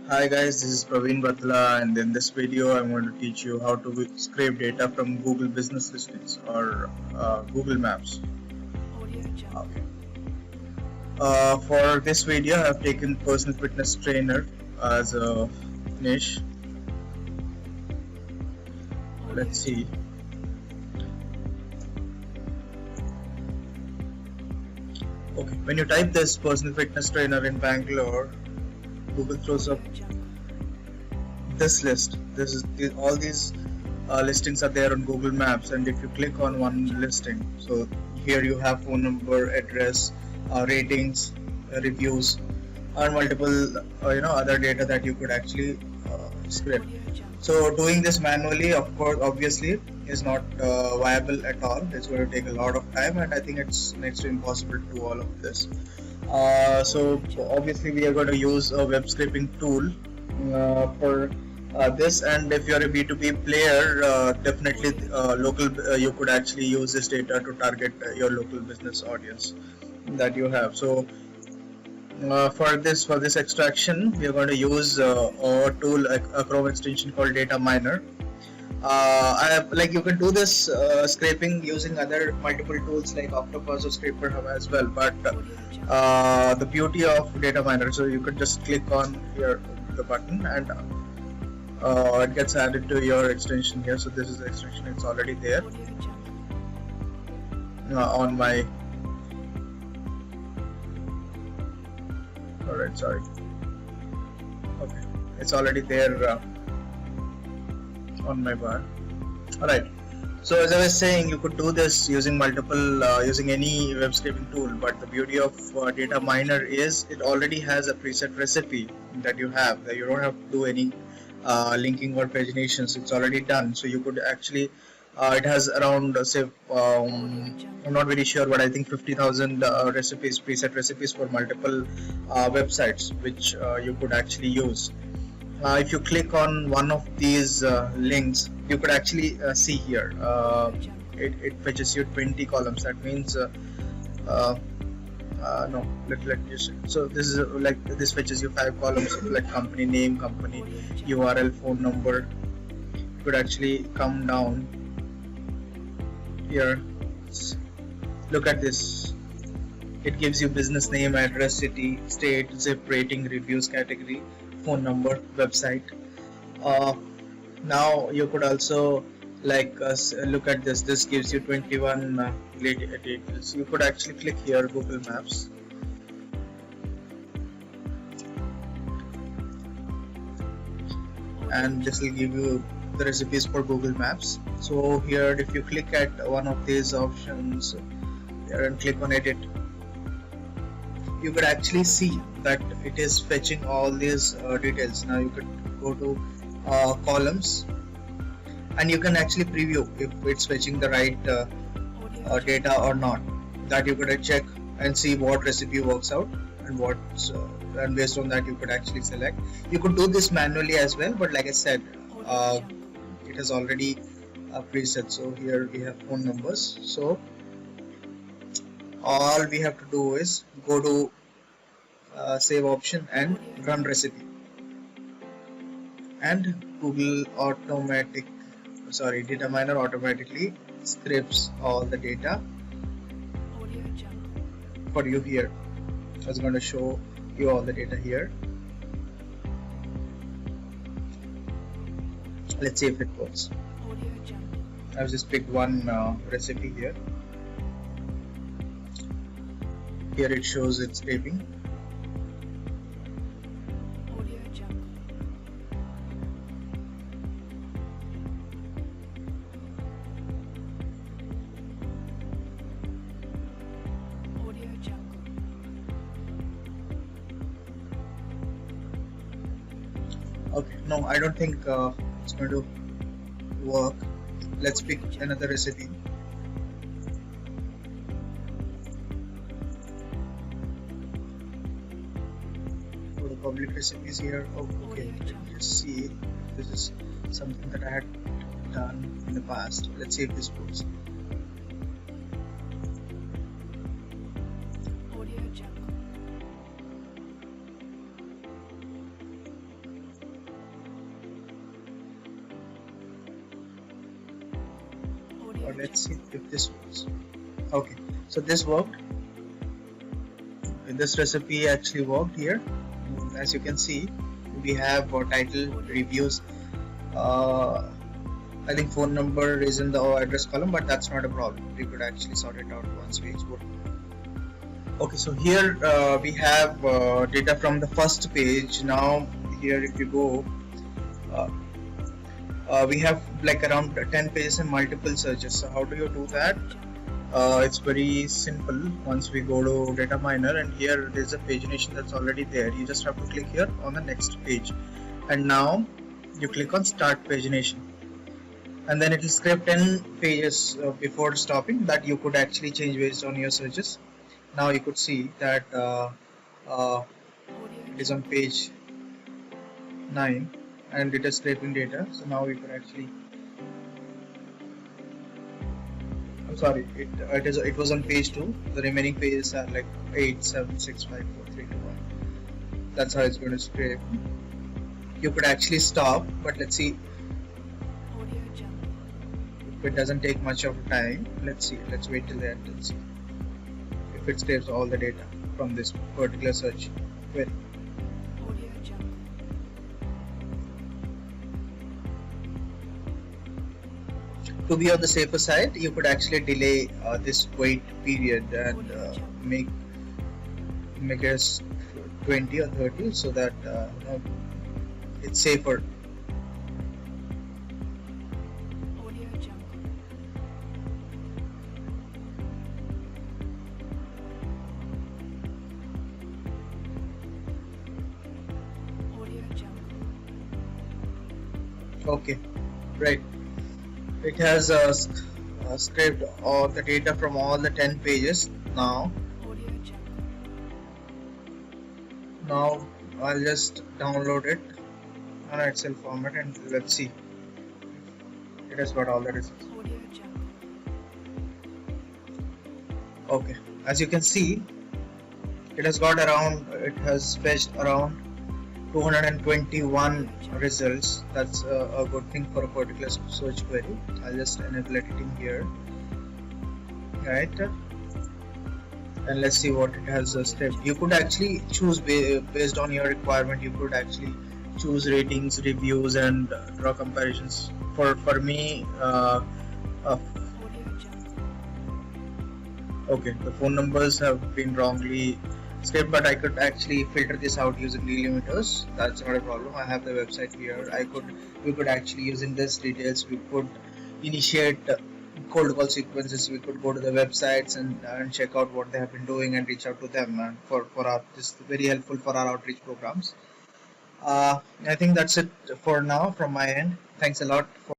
Hi guys, this is Praveen Batla, and in this video I'm going to teach you how to scrape data from Google Business Listings or Google Maps. Okay. For this video I have taken personal fitness trainer as a niche. Let's see. Okay, when you type this personal fitness trainer in Bangalore, Google throws up this list. All these listings are there on Google Maps, and if you click on one listing, so here you have phone number, address, ratings, reviews, and multiple other data that you could actually scrape. So doing this manually, of course, obviously, is not viable at all. It's going to take a lot of time, and I think it's next to impossible to do all of this. So obviously, we are going to use a web scraping tool for this, and if you're a B2B player, definitely you could actually use this data to target your local business audience that you have. So for this extraction, we are going to use a tool, a Chrome extension called Data Miner. You can do this scraping using other multiple tools like Octopus or Scraper Hub as well, but the beauty of Data Miner, so you could just click on the button and it gets added to your extension here. So this is the extension, it's already there on my sorry, okay, it's already there on my bar. Alright, so as I was saying, you could do this using using any web scraping tool, but the beauty of Data Miner is it already has a preset recipe that you have, that you don't have to do any linking or paginations. It's already done, so you could actually it has around I'm not very sure, but I think 50,000 preset recipes for multiple websites which you could actually use. If you click on one of these links, you could actually see here it fetches you 20 columns. That means no, let me just, so this is this fetches you 5 columns like company name, company URL, phone number. You could actually come down here, look at this. It gives you business name, address, city, state, zip, rating, reviews, category, phone number, website. Now you could also look at this gives you 21 details. You could actually click here Google Maps, and this will give you the recipes for Google Maps. So here, if you click at one of these options here and click on edit, you could actually see that it is fetching all these details. Now you could go to columns, and you can actually preview if it's fetching the right data or not. That you could check and see what recipe works out and and based on that you could actually select. You could do this manually as well, but like I said, it is already preset. So here we have phone numbers, so all we have to do is go to save option and run recipe, and Data Miner automatically scrapes all the data for you here. I was going to show you all the data here. Let's see if it works. I've just picked one recipe here. Here it shows it's scraping. Okay, no, I don't think it's going to work. Let's pick another recipe. For the public recipes here, okay, let me just see. This is something that I had done in the past. Let's see if this works. But let's see if this works. Okay, so this worked. This recipe actually worked here. As you can see, we have title, reviews. I think phone number is in the address column, but that's not a problem. We could actually sort it out once we export. Okay, so here we have data from the first page. Now here, if you go, we have like around 10 pages and multiple searches. So how do you do that? It's very simple. Once we go to data miner, and here there's a pagination that's already there. You just have to click here on the next page, and now you click on start pagination, and then it will scrape 10 pages before stopping that you could actually change based on your searches. Now you could see that it is on page 9 and it is scraping data. So now we could actually, I'm sorry, it was on page 2. The remaining pages are like 8, 7, 6, 5, 4, 3, 2, 1. That's how it's going to scrape. You could actually stop, but let's see. If it doesn't take much of time, let's see. Let's wait till the end and see if it scrapes all the data from this particular search query. To be on the safer side, you could actually delay this wait period and make it as 20 or 30 so that it's safer. Okay, right. It has scraped all the data from all the 10 pages. Now I'll just download it on Excel format and let's see. It has got all the results. Okay, as you can see, it has fetched around 221 results. That's a good thing for a particular search query. I'll just enable editing here, right? And let's see what it has scraped. You could actually choose based on your requirement. You could actually choose ratings, reviews, and draw comparisons. For me, okay, the phone numbers have been wrongly scraped, but I could actually filter this out using delimiters. That's not a problem. I have the website here. We could actually, using this details, we could initiate cold call sequences. We could go to the websites and check out what they have been doing and reach out to them. And this is very helpful for our outreach programs. I think that's it for now from my end. Thanks a lot for